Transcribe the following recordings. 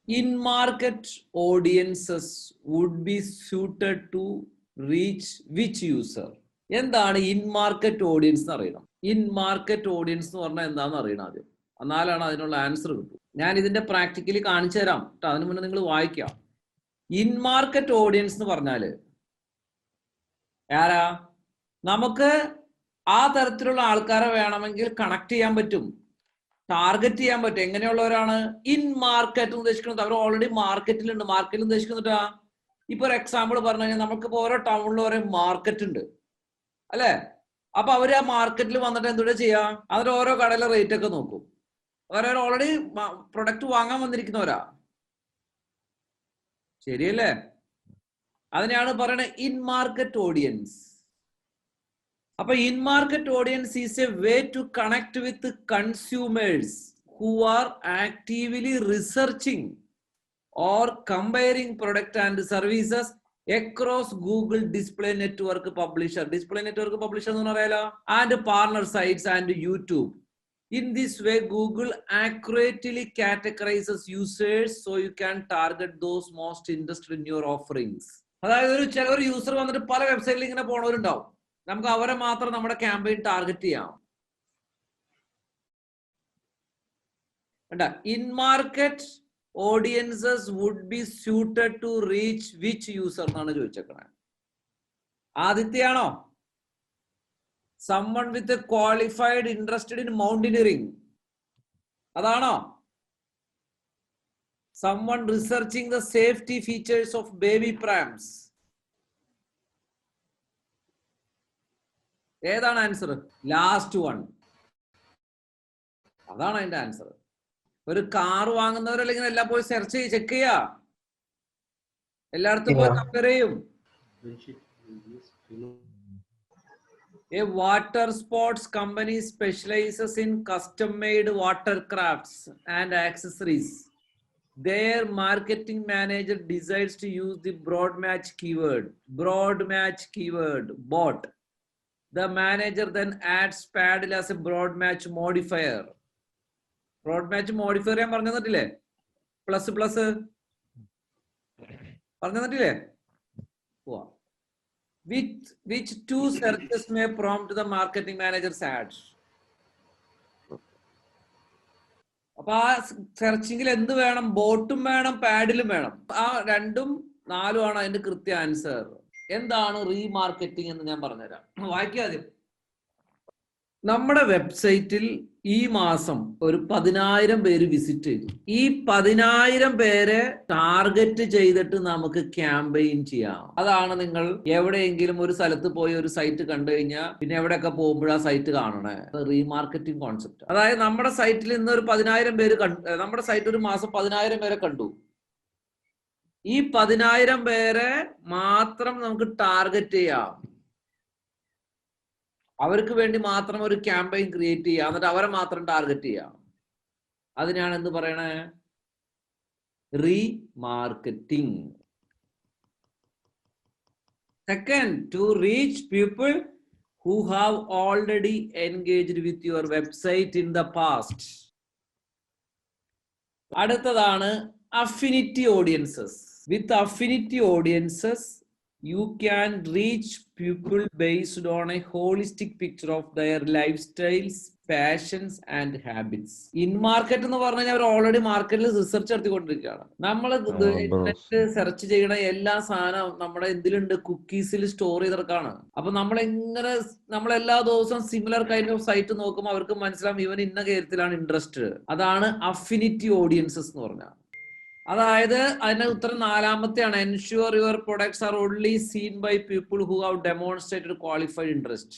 in-market audiences would be suited to reach which user? എന്താണ് in-market audience എന്ന് അറിയണം. In-market audience എന്ന് പറഞ്ഞാൽ എന്താണെന്ന് അറിയണം ആദ്യം. എന്നാലാണ് അതിനുള്ള ആൻസർ കിട്ടും. ഞാൻ ഇതിന്റെ പ്രാക്ടിക്കലി കാണിച്ചു തരാം കേട്ടോ. അതിന് മുന്നേ നിങ്ങൾ വായിക്കാം. ഇൻ-മാർക്കറ്റ് ഓഡിയൻസ് എന്ന് പറഞ്ഞാല് ആരാ? നമുക്ക് ആ തരത്തിലുള്ള ആൾക്കാരെ വേണമെങ്കിൽ കണക്ട് ചെയ്യാൻ പറ്റും, ടാർഗറ്റ് ചെയ്യാൻ പറ്റും. എങ്ങനെയുള്ളവരാണ് ഇൻ മാർക്കറ്റ് ഉദ്ദേശിക്കുന്നത്? അവർ ഓൾറെഡി മാർക്കറ്റിലുണ്ട്. മാർക്കറ്റിൽ ഉദ്ദേശിക്കുന്നിട്ടാ, ഇപ്പൊ ഒരു എക്സാമ്പിൾ പറഞ്ഞു കഴിഞ്ഞാൽ നമുക്കിപ്പോ ഓരോ ടൗണിലും ഓരോ മാർക്കറ്റ് ഉണ്ട് അല്ലെ? അപ്പൊ അവര് ആ മാർക്കറ്റിൽ വന്നിട്ട് എന്തുകൂടെ ചെയ്യാം? അതിൽ ഓരോ കടയിലെ റേറ്റ് ഒക്കെ നോക്കും. അവരവർ ഓൾറെഡി പ്രൊഡക്റ്റ് വാങ്ങാൻ വന്നിരിക്കുന്നവരാ, ശരിയല്ലേ? അതിനെയാണ് പറയുന്നത് ഇൻ മാർക്കറ്റ് ഓഡിയൻസ്. അപ്പൊ in market audience is a way to connect with consumers who are actively researching or comparing product and services across Google display network publisher. Display network publisher എന്ന് പറയാലോ. And partner sites and YouTube. In this way, Google accurately categorizes users so you can target those most interested in your offerings. അതായത് ചില user വന്നിട്ട് പല വെബ്സൈറ്റിൽ ഇങ്ങനെ പോണവരുണ്ടാവും. നമുക്ക് അവരെ മാത്രം നമ്മുടെ ക്യാമ്പയിൻ ടാർഗറ്റ് ചെയ്യാം. In market audiences would be suited to reach which user എന്നാണ് ചോദിച്ചേക്കണേ. ആദിത്യയാണോ? someone with a qualified interested in mountaineering, അതാണോ? someone researching the safety features of baby prams. ഏതാണ് ആൻസർ? Last one. അതാണ് അതിന്റെ ആൻസർ. ഒരു car വാങ്ങുന്നവരല്ലെങ്കിൽ എല്ലാം പോയി സെർച്ച് ചെയ്ത് ചെക്ക് ചെയ്യാ, എല്ലായിടത്തും പോയി കമ്പയർ ചെയ്യും. A water sports company specializes in custom-made watercrafts and accessories. Their marketing manager decides to use the broad match keyword, bot. The manager then adds paddle as a broad match modifier. Broad match modifier ഞാൻ പറഞ്ഞു തന്നിട്ടില്ലേ? Plus പറഞ്ഞു തന്നിട്ടില്ലേ? Which two searches may prompt the marketing manager's ads? അപ്പൊ ആ സെർച്ചിങ്ങിൽ എന്ത് വേണം? ബോട്ടും വേണം, പാഡിലും വേണം. ആ 2ഉം 4ഉം ആണ് അതിന്റെ കൃത്യ ആൻസർ. എന്താണ് റീമാർക്കറ്റിംഗ് എന്ന് ഞാൻ പറഞ്ഞുതരാം. വായിക്കാദ്യം. നമ്മുടെ വെബ്സൈറ്റിൽ ഈ മാസം ഒരു 10,000 പേര് വിസിറ്റ് ചെയ്തു. ഈ 10,000 പേരെ ടാർഗറ്റ് ചെയ്തിട്ട് നമുക്ക് ക്യാമ്പയിൻ ചെയ്യാം. അതാണ് നിങ്ങൾ എവിടെയെങ്കിലും ഒരു സ്ഥലത്ത് പോയി ഒരു സൈറ്റ് കണ്ടു കഴിഞ്ഞാൽ പിന്നെ എവിടെയൊക്കെ പോകുമ്പോഴാ സൈറ്റ് കാണണേ. Remarketing concept. അതായത് നമ്മുടെ സൈറ്റിൽ ഇന്ന് ഒരു 10,000 പേര് നമ്മുടെ സൈറ്റ് ഒരു മാസം 10,000 പേരെ കണ്ടു. ഈ 10,000 പേരെ മാത്രം നമുക്ക് ടാർഗറ്റ് ചെയ്യാം. അവർക്ക് വേണ്ടി മാത്രം ഒരു ക്യാമ്പയിൻ ക്രിയേറ്റ് ചെയ്യാം, എന്നിട്ട് അവരെ മാത്രം ടാർഗറ്റ് ചെയ്യാം. അതിനാണ് എന്ത് പറയണേ? Remarketing. Second, to reach people who have already engaged with your website in the past. അടുത്തതാണ് affinity audiences. With affinity audiences, you can reach people based on a holistic picture of their lifestyles, passions and habits. In market എന്ന് പറഞ്ഞു കഴിഞ്ഞാൽ അവർ already മാർക്കറ്റിൽ research നടത്തിക്കൊണ്ടിരിക്കുകയാണ്. നമ്മൾ internet search ചെയ്യണ എല്ലാ സാധനവും നമ്മുടെ എന്തിലുണ്ട്? കുക്കീസിൽ സ്റ്റോർ ചെയ്തെടുക്കാണ്. അപ്പൊ നമ്മൾ എല്ലാ ദിവസവും സിമിലർ കൈൻഡ് ഓഫ് സൈറ്റ് നോക്കുമ്പോൾ അവർക്ക് മനസ്സിലാവും ഇവൻ ഇന്ന കാര്യത്തിലാണ് ഇൻട്രസ്റ്റ്. അതാണ് അഫിനിറ്റി ഓഡിയൻസസ് എന്ന് പറഞ്ഞാൽ. അതായത് അതിന്റെ ഉത്തരം 4-മത്തെയാണ്. Ensure your products are only seen by people who have demonstrated qualified interest.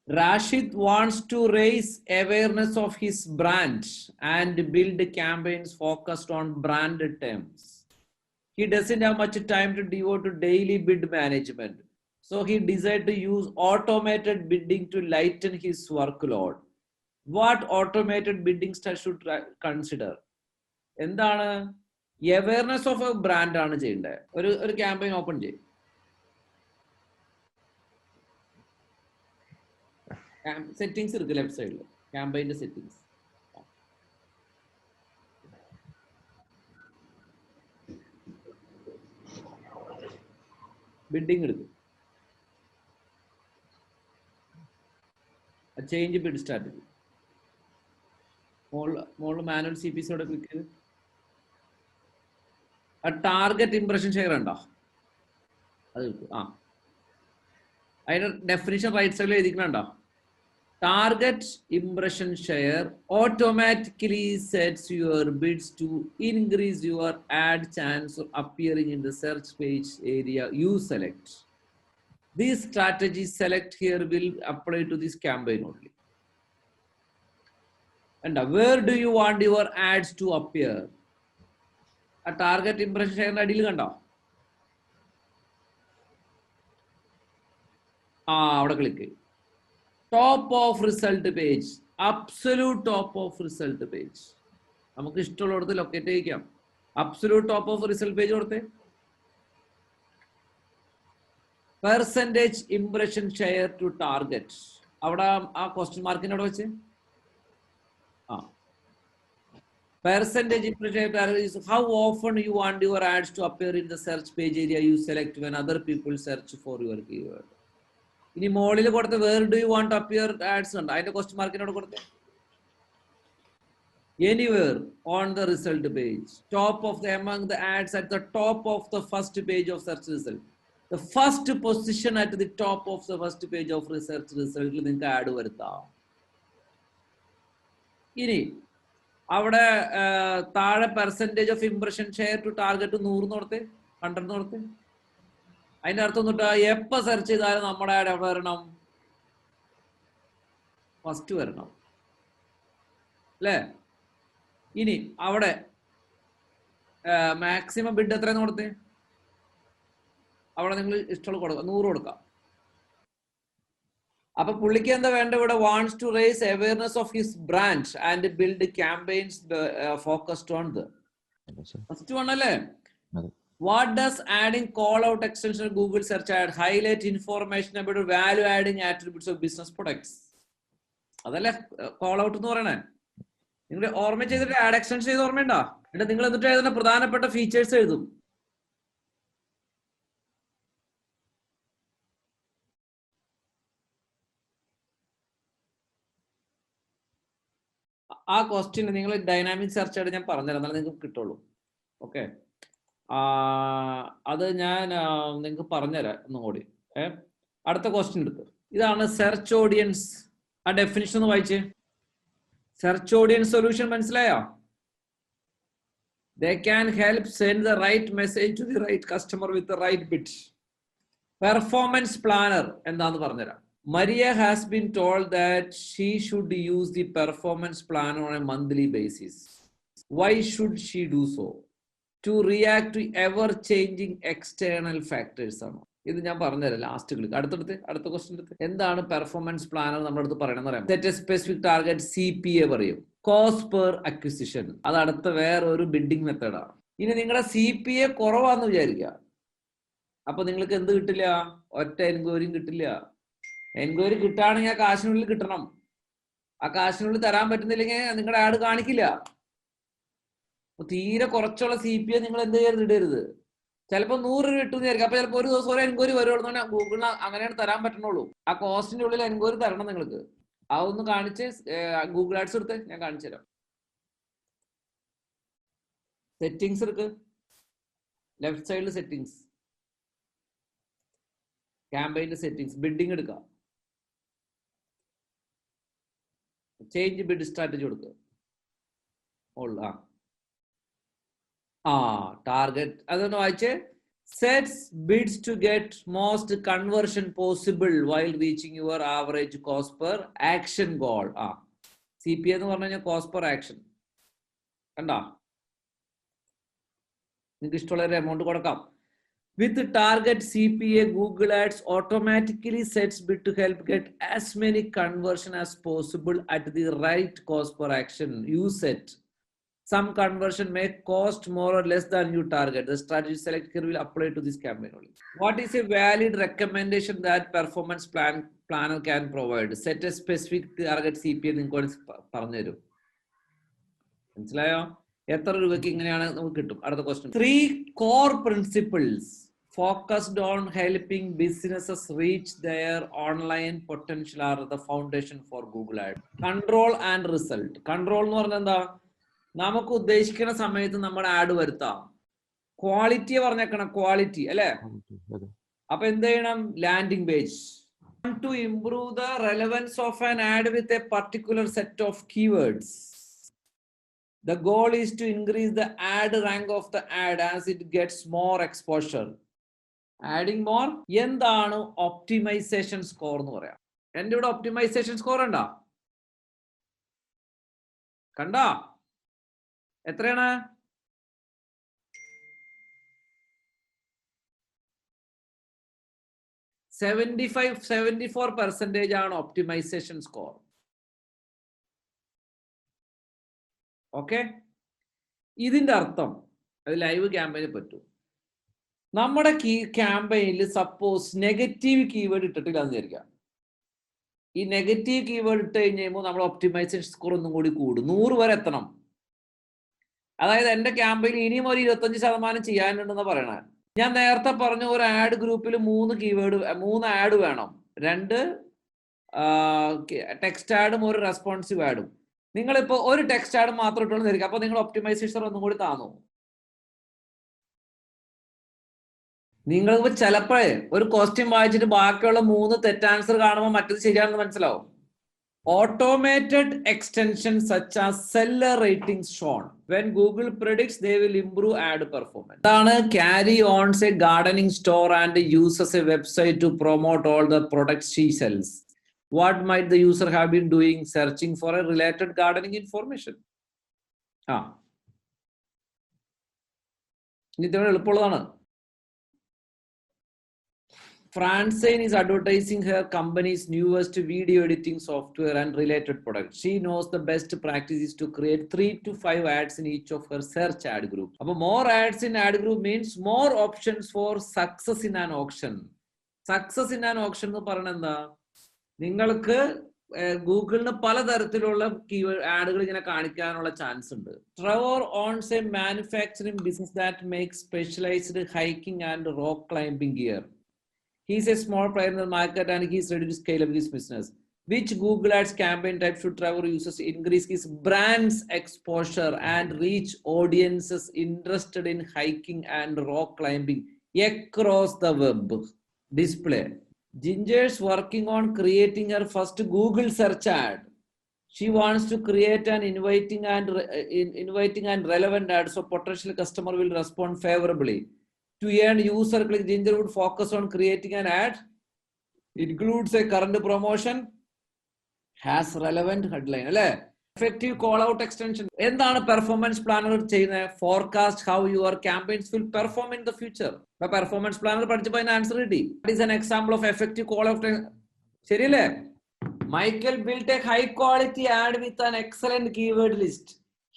Rashid wants to raise awareness of his brand and build campaigns focused on brand terms. He doesn't have much time to devote to daily bid management. So he decided to use automated bidding to lighten his workload. What automated bidding should consider? എന്താണ്? Awareness of a brand ആണ് ചെയ്യേണ്ടത്. ഒരു campaign open ചെയ്യും. Settings ഇருக்கு left സൈഡിൽ, ക്യാമ്പയിന്റെ settings. Bidding എടുക്കും, change bid strategy, മോളിൽ മാനുവൽ CPCയോടെ ക്ലിക്ക് ചെയ്ത് ടാർഗറ്റ് ഇംപ്രഷൻ ഷെയർ ഉണ്ടോ അത് കിട്ടും. അതിന്റെ ഡെഫിനിഷൻ റൈറ്റ് സൈഡിൽ എഴുതിക്കണുണ്ടോ? Target impression share automatically sets your bids to increase your ad chance of appearing in the search page area you select. These strategies select here will apply to this campaign only. And where do you want your ads to appear? A target impression share അടിയിൽ കണ്ടോ? അവിടെ click ചെയ്യും. Top of result page, absolute top of result page. നമുക്ക് ഇഷ്ടമുള്ളിടത്ത് locate ചെയ്യിക്കാം. Absolute top of result page കൊടുത്തേ. Percentage impression share to target, അവിടെ ആ ക്വസ്റ്റ്യൻ മാർക്കിന്റെ അവിടെ വെച്ച് percentage impression is how often you want your ads to appear in the search page area you select when other people search for your keyword. ഇനി മോളിൽ കൊടുത്ത where do you want to appear ads ഉണ്ട്, അതിന്റെ question മാർക്കിനോട് കൊടുത്തേ. Anywhere on the result page, top of the among the ads at the top of the first page of search result, the first position at the top of the first page of research result നിങ്ങൾക്ക് ad വരുത്താം. ഇനി അവിടെ താഴെ percentage of impression share to target 100 കൊടുത്തേ, 100 കൊടുത്തേ. അതിന്റെ അർത്ഥം തൊട്ട് എപ്പോ സെർച്ച് ചെയ്താലും നമ്മുടെ ആഡ് എവിടെ വരണം? ഫസ്റ്റ് വരണം അല്ലേ? ഇനി അവിടെ മാക്സിമം ബിഡ് എത്രയെന്ന് കൊടുത്തേ, അവിടെ നിങ്ങൾ ഇഷ്ടമുള്ള കൊടുക്കാം, 100 കൊടുക്കാം. അപ്പൊ പുള്ളിക്ക് എന്താ വേണ്ട ഇവിടെ? Wants to raise awareness of his brand and build campaigns focused on the first one അല്ലേ? What does adding call out extension Google search ad highlight information about value adding attributes of business products? അതല്ലേ call out എന്ന് പറയണേ. നിങ്ങൾ ഓർമ്മ ചെയ്തിട്ട് add extension ചെയ്ത് ഓർമ്മയുണ്ടോ? എന്നിട്ട് നിങ്ങൾ എന്നിട്ട് അതിന്റെ പ്രധാനപ്പെട്ട ഫീച്ചേഴ്സ് എഴുതും. ആ ക്വസ്റ്റ്യൻ നിങ്ങൾ ഡൈനാമിക് സെർച്ച് ആയിട്ട് ഞാൻ പറഞ്ഞുതരാം, എന്നാലും നിങ്ങൾക്ക് കിട്ടുള്ളൂ. ഓക്കെ, അത് ഞാൻ നിങ്ങൾക്ക് പറഞ്ഞുതരാം ഒന്നും കൂടി. അടുത്ത ക്വസ്റ്റ്യൻ എടുത്ത്, ഇതാണ് സെർച്ച് ഓഡിയൻസ്. ആ ഡെഫിനിഷൻ ഒന്ന് വായിച്ചേ. സെർച്ച് ഓഡിയൻസ് സൊല്യൂഷൻ മനസ്സിലായോ? They can help send the right message to the right customer with the right bit. Performance planner എന്താന്ന് പറഞ്ഞുതരാം. Maria has been told that she should use the performance planner on a monthly basis. Why should she do so? To react to ever-changing external factors ആണ്. ഇത് ഞാൻ പറഞ്ഞുതരാം last click. അടുത്ത question എടുത്ത്, എന്താണ് performance planar നമ്മുടെ അടുത്ത് പറയണമെന്ന് പറയാം. Set A specific target, CPA പറയും, കോസ്റ്റ് പെർ അക്വിസിഷൻ. അത് അടുത്ത വേറൊരു ബിഡിങ് മെത്തേഡാണ്. ഇനി നിങ്ങളുടെ CPA കുറവാന്ന് വിചാരിക്കുക, അപ്പൊ നിങ്ങൾക്ക് എന്ത് കിട്ടില്ല? ഒറ്റ എൻക്വയറിയും കിട്ടില്ല. എൻക്വയറി കിട്ടുകയാണെങ്കിൽ ആ കാശിനുള്ളിൽ കിട്ടണം. ആ കാശിനുള്ളിൽ തരാൻ പറ്റുന്നില്ലെങ്കിൽ നിങ്ങളുടെ ആഡ് കാണിക്കില്ല. തീരെ കുറച്ചുള്ള CPA നിങ്ങൾ എന്ത് ചെയ്യരുത്, ഇടരുത്. ചിലപ്പോൾ 100 രൂപ കിട്ടും വിചാരിക്കും. അപ്പൊ ചിലപ്പോൾ ഒരു ദിവസം ഒരു എൻക്വയറി വരുള്ളൂ. ഗൂഗിളിന് അങ്ങനെയാണ് തരാൻ പറ്റണുള്ളൂ. ആ കോസ്റ്റിന്റെ ഉള്ളിൽ എൻക്വയറി തരണം നിങ്ങൾക്ക്. അതൊന്ന് കാണിച്ച് ഗൂഗിൾ ആഡ്സ് എടുത്ത് ഞാൻ കാണിച്ചു തരാം. സെറ്റിങ്സ് എടുക്ക്, ലെഫ്റ്റ് സൈഡിൽ സെറ്റിങ്സ്, ക്യാമ്പയിന്റെ സെറ്റിങ്സ്, ബിഡിങ് എടുക്കുക, ചേഞ്ച് ബിഡ് സ്ട്രാറ്റജി കൊടുക്കുക. ടാർഗറ്റ് അതൊന്ന് വായിച്ചേ. Sets bids to get most conversion possible while reaching your average cost per action goal. CPA എന്ന് പറഞ്ഞു കഴിഞ്ഞാൽ കോസ്റ്റ് പെർ ആക്ഷൻ. കണ്ടോ? നിങ്ങൾക്ക് ഇഷ്ടമുള്ള ഒരു എമൗണ്ട് കൊടുക്കാം. With target CPA, Google Ads automatically sets bid to help get as many conversion as possible at the right cost per action. You set Some conversion may cost more or less than you target. The strategy selected here will apply to this campaign only. What is a valid recommendation that performance planner can provide? Set a specific target CPA നിങ്ങൾക്ക് പറഞ്ഞു തരും. മനസ്സിലായോ? എത്ര രൂപയ്ക്ക് ഇങ്ങനെയാണ് നമുക്ക് കിട്ടും? അടുത്ത question. 3 core principles focused on helping businesses reach their online potential are the foundation for Google Ads. Control and result. Control എന്ന് പറഞ്ഞാൽ എന്താ? നമുക്ക് ഉദ്ദേശിക്കുന്ന സമയത്ത് നമ്മുടെ ആഡ് വരുത്താം. ക്വാളിറ്റി പറഞ്ഞേക്കണം, ക്വാളിറ്റി അല്ലേ? അപ്പൊ എന്ത് ചെയ്യണം? Landing page. To improve the relevance of an ad with a particular set of keywords. The goal is to increase the ad rank of the ad as it gets more exposure. Adding more. എന്താണ് optimisation score എന്ന് പറയാം? എന്റെ ഇവിടെ optimisation score ഉണ്ടോ? കണ്ടോ? എത്രയാണ്? 74% ആണ് optimisation score. Okay, ഇതിന്റെ അർത്ഥം അത് ലൈവ് ക്യാമ്പയിന് പറ്റും. നമ്മുടെ ക്യാമ്പയിനിൽ സപ്പോസ് നെഗറ്റീവ് കീവേഡ് ഇട്ടിട്ടില്ല എന്ന് വിചാരിക്കാം. ഈ നെഗറ്റീവ് കീവേഡ് ഇട്ട് കഴിയുമ്പോൾ നമ്മുടെ ഒപ്റ്റിമൈസേഷൻ സ്കോർ ഒന്നും കൂടി കൂടും. 100 വരെ എത്തണം. അതായത് എന്റെ ക്യാമ്പയിൻ ഇനിയും ഒരു 25% ചെയ്യാനുണ്ടെന്ന് പറയണ. ഞാൻ നേരത്തെ പറഞ്ഞു ഒരു ആഡ് ഗ്രൂപ്പിൽ 3 ആഡ് വേണം. 2 ടെക്സ്റ്റ് ആഡും 1 റെസ്പോൺസീവ് ആഡും. നിങ്ങളിപ്പോ ഒരു ടെക്സ്റ്റ് ആഡ് മാത്രം ഇട്ടുകൊണ്ട് തരിക. അപ്പൊ നിങ്ങൾ ഒപ്റ്റിമൈസേഷൻ ഒന്നും കൂടി താന്നു. നിങ്ങൾക്ക് ചിലപ്പോഴേ ഒരു ക്വസ്റ്റ്യൻ വായിച്ചിട്ട് ബാക്കിയുള്ള 3 തെറ്റാൻസർ കാണുമ്പോൾ മറ്റത് ശരിയാണെന്ന് മനസ്സിലാവും. Automated extensions such as seller ratings shown. When Google predicts they will improve ad performance. Carry owns a gardening store and uses a website to promote all the products she sells. What might the user have been doing searching for a related gardening information? ഇത് എളുപ്പമുള്ളതാണ്. Francine is advertising her company's newest video editing software and related products. She knows the best practice is to create 3 to 5 ads in each of her search ad group. More ads in ad group means more options for success in an auction. Success in an auction എന്ന് പറയുന്നത് എന്താ? നിങ്ങൾക്ക് ഗൂഗിളിന് പലതരത്തിലുള്ള ആഡുകൾ ഇങ്ങനെ കാണിക്കാനുള്ള chance ഉണ്ട്. Trevor owns a manufacturing business that makes specialized hiking and rock climbing gear. He's a small player in the market and he's ready to scale up his business. Which Google Ads campaign type should Trevor use to increase his brand's exposure and reach audiences interested in hiking and rock climbing across the web? Display. Ginger's working on creating her first Google search ad. She wants to create an inviting and relevant ad so potential customer will respond favorably. To earn user click, Ginger would focus on creating an ad. Includes a current promotion. Has relevant headline. Effective call out extension. എന്താണ് performance planner ചെയ്യുന്നത്? Forecast how your campaigns will perform in the future. Performance planner പഠിച്ചപ്പോൾ അതിന് answer കിട്ടി. That is an example of effective call out. ശരിയല്ലേ? Michael built a high quality ad with an excellent keyword list.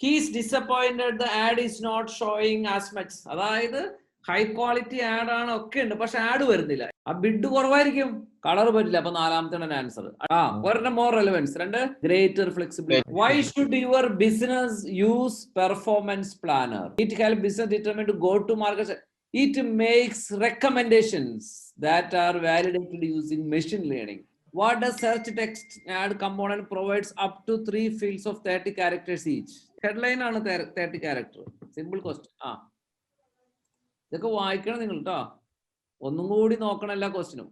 He is disappointed the ad is not showing as much. അതായത് high quality add ആണ്, ഒക്കെ ഉണ്ട്, പക്ഷെ add വരുന്നില്ല. ആ bid കുറവായിരിക്കും, colour പറ്റില്ല. അപ്പൊ 4ാമത്തെ ആൻസർ. ഒരെണ്ണം more relevance, 2 greater flexibility. Why should your business use performance planner? It help business determine to go to market. It makes recommendations that are validated using machine learning. What does search text ad component provides up to 3 fields of 30 characters each? Headline ആണ് 30 character. Simple question. ഇതൊക്കെ വായിക്കണം നിങ്ങൾ കേട്ടോ. ഒന്നും കൂടി നോക്കണം എല്ലാ ക്വസ്റ്റിനും.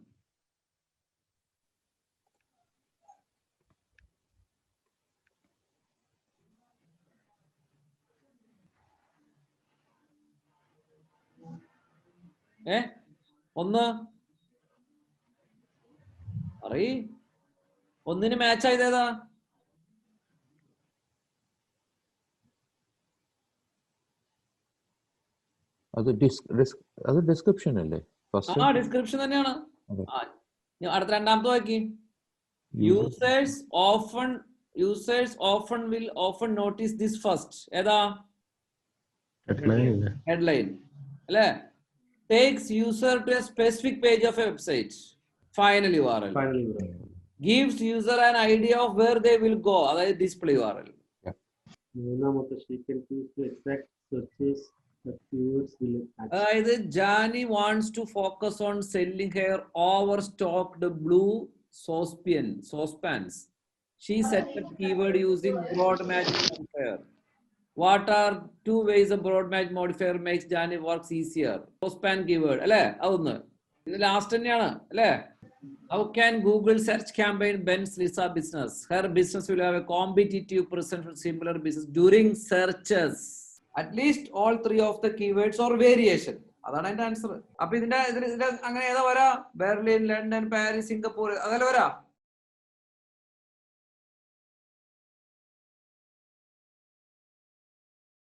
ഒന്നിന് മാച്ച് ആയതേതാ? അത് ഡിസ്ക്രിപ്ഷൻ അല്ലേ? ഡിസ്ക്രിപ്ഷൻ തന്നെയാണ്. അടുത്ത 2ാമത്തെ നോക്കി. Users often will often notice this first. ഏതാ? headline അല്ലേ? Takes user to a specific page of a website. Final URL. Gives user an idea of where they will go. അതായത് display URL. മൂന്നാമത്തെ sequences to exact searches the keywords will attach. അതായത് Jani wants to focus on selling her overstocked blue saucepans. She set up keyword using broad match modifier. What are two ways a broad match modifier makes Jani works easier? Saucepan keyword അല്ലേ? അതൊന്ന്. ഇത് last തന്നെയാണ് അല്ലേ? How can Google search campaign bends Lisa business? Her business will have a competitive presence with similar business during searches. At least all three of the keywords or variation. അതാണ് അതിന്റെ answer. അപ്പൊ ഇതിന്റെ അങ്ങനെ ഏതാ വരാ? Berlin, London, Paris, Singapore അതല്ല വരാ?